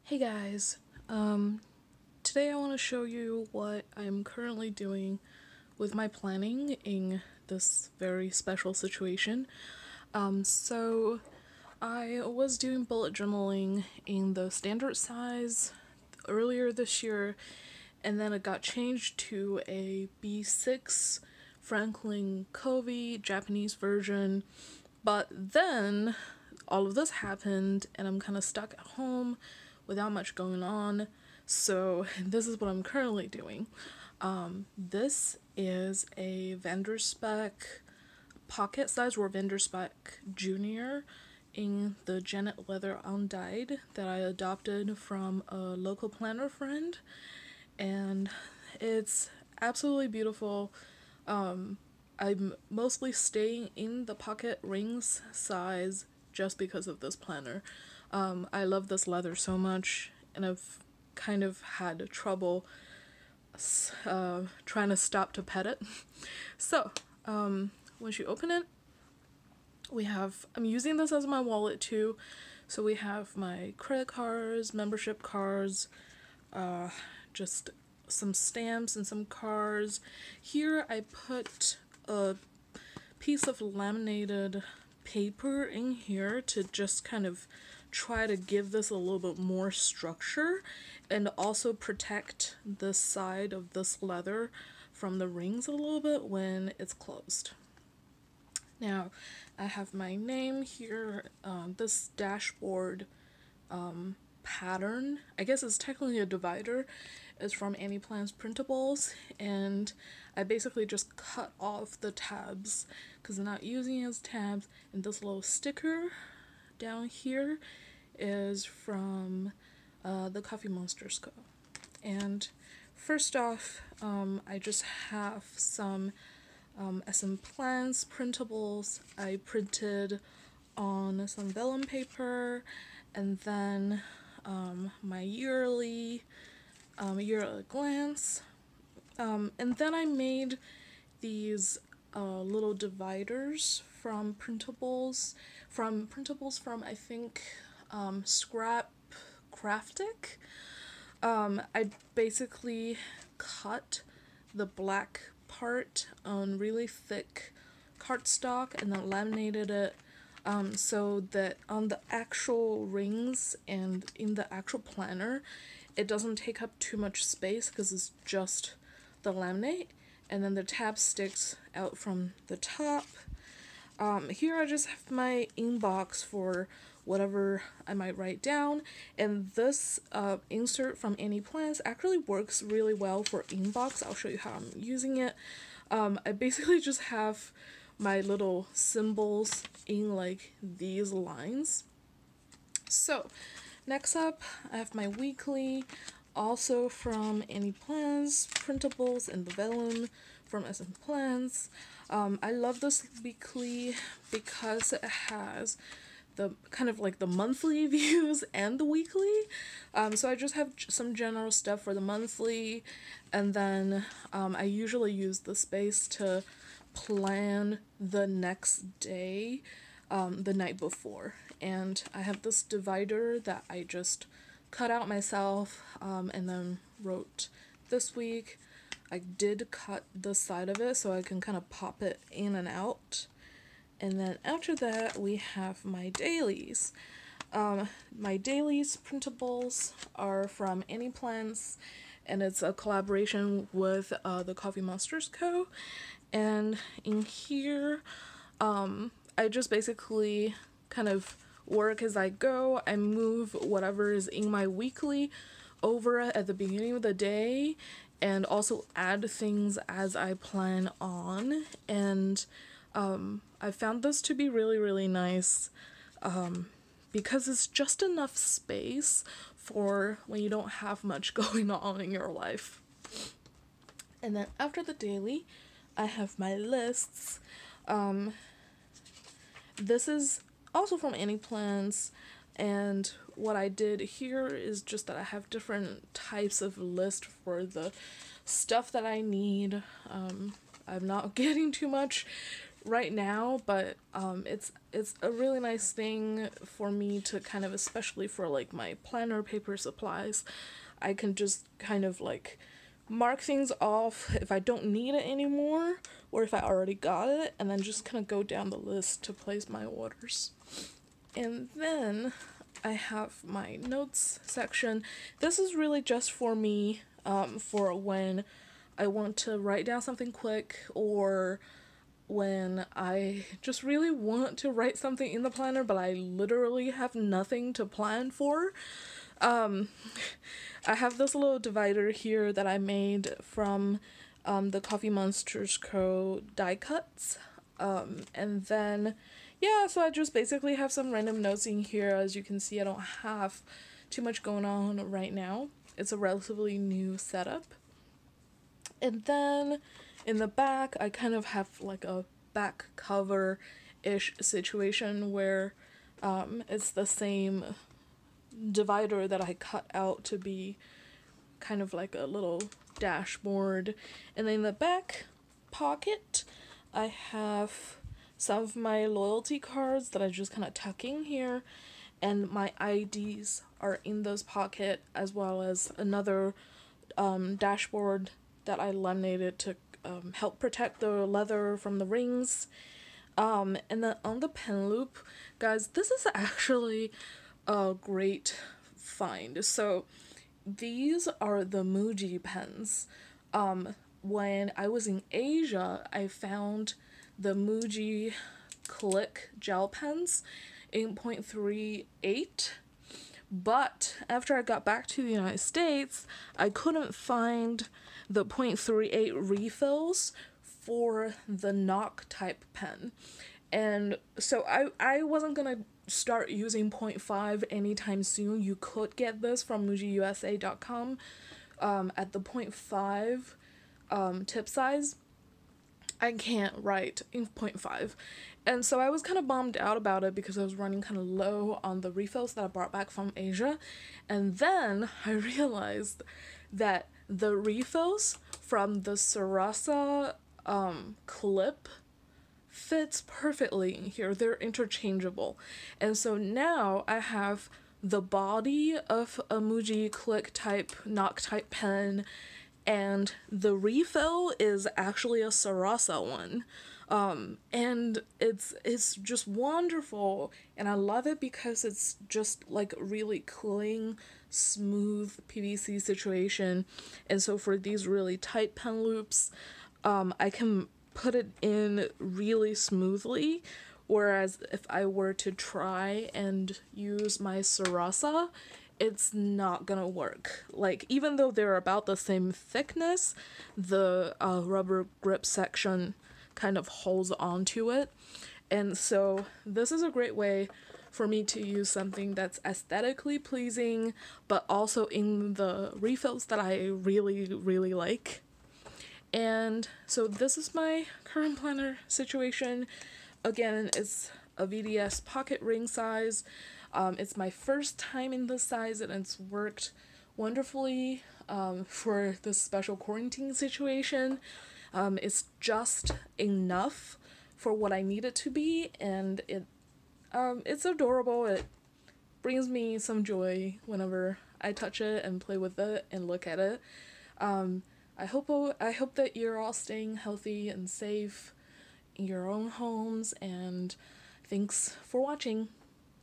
Hey guys, today I want to show you what I'm currently doing with my planning in this very special situation. So I was doing bullet journaling in the standard size earlier this year, and then it got changed to a B6 Franklin Covey Japanese version, but then all of this happened and I'm kind of stuck at home without much going on, so this is what I'm currently doing. This is a vendor spec pocket size or vendor spec junior in the Janet Leather undyed that I adopted from a local planner friend, and it's absolutely beautiful. I'm mostly staying in the pocket rings size just because of this planner. I love this leather so much, and I've kind of had trouble trying to stop to pet it. So, once you open it, I'm using this as my wallet too. So we have my credit cards, membership cards, just some stamps and some cards. Here I put a piece of laminated paper in here to just kind of try to give this a little bit more structure and also protect this side of this leather from the rings a little bit when it's closed. Now I have my name here. This dashboard pattern, I guess it's technically a divider, is from Annie Plans Printables, and I basically just cut off the tabs because I'm not using it as tabs, and this little sticker down here is from the Coffee Monsters Co. And first off, I just have some SM Plans printables I printed on some vellum paper, and then my yearly glance, and then I made these little dividers from printables from I think Scrap Craftic. I basically cut the black part on really thick cardstock and then laminated it so that on the actual rings and in the actual planner it doesn't take up too much space because it's just the laminate, and then the tab sticks out from the top. Here I just have my inbox for whatever I might write down, and this insert from Annie Plans actually works really well for inbox. I'll show you how I'm using it. I basically just have my little symbols in like these lines. So next up I have my weekly, also from Annie Plans printables and the vellum from SM Plans. I love this weekly because it has the kind of like the monthly views and the weekly. So I just have some general stuff for the monthly, and then I usually use the space to plan the next day the night before. And I have this divider that I just cut out myself and then wrote this week. I did cut the side of it so I can kind of pop it in and out. And then after that we have my dailies. My dailies printables are from Annie Plans, and it's a collaboration with the Coffee Monsters Co. And in here I just basically kind of work as I go. I move whatever is in my weekly over at the beginning of the day and also add things as I plan on. And I found this to be really nice because it's just enough space for when you don't have much going on in your life. And then after the daily I have my lists. This is also from Annie Plans, and what I did here is just that I have different types of list for the stuff that I need. I'm not getting too much right now, but it's a really nice thing for me to kind of, especially for like my planner paper supplies, I can just kind of like mark things off if I don't need it anymore or if I already got it, and then just kind of go down the list to place my orders. And then I have my notes section. This is really just for me, for when I want to write down something quick, or when I just really want to write something in the planner but I literally have nothing to plan for. I have this little divider here that I made from the Coffee Monsters Co. die cuts. And then, yeah, so I just basically have some random notes in here. As you can see, I don't have too much going on right now. It's a relatively new setup. And then in the back, I kind of have like a back cover-ish situation where it's the same divider that I cut out to be kind of like a little dashboard. And then in the back pocket, I have some of my loyalty cards that I just kind of tuck in here, and my IDs are in this pocket, as well as another dashboard that I laminated to help protect the leather from the rings. And then on the pen loop, guys, this is actually a great find. So these are the Muji pens. When I was in Asia, I found the Muji Click gel pens in 0.38. But after I got back to the United States, I couldn't find the 0.38 refills for the knock type pen. And so I wasn't gonna start using 0.5 anytime soon. You could get this from MujiUSA.com at the 0.5 tip size. I can't write in 0.5. And so I was kind of bummed out about it because I was running kind of low on the refills that I brought back from Asia. And then I realized that the refills from the Sarasa clip fits perfectly in here. They're interchangeable. And so now I have the body of a Muji Click type, knock type pen, and the refill is actually a Sarasa one. And it's just wonderful, and I love it because it's just like really cooling, smooth PVC situation. And so for these really tight pen loops, I can put it in really smoothly, whereas if I were to try and use my Sarasa, it's not gonna work. Like, even though they're about the same thickness, the rubber grip section kind of holds onto it. And so this is a great way for me to use something that's aesthetically pleasing, but also in the refills that I really, really like. And so this is my current planner situation. Again, it's a VDS pocket ring size. It's my first time in this size, and it's worked wonderfully for this special quarantine situation. It's just enough for what I need it to be, and it's adorable. It brings me some joy whenever I touch it and play with it and look at it. I hope that you're all staying healthy and safe in your own homes, and thanks for watching.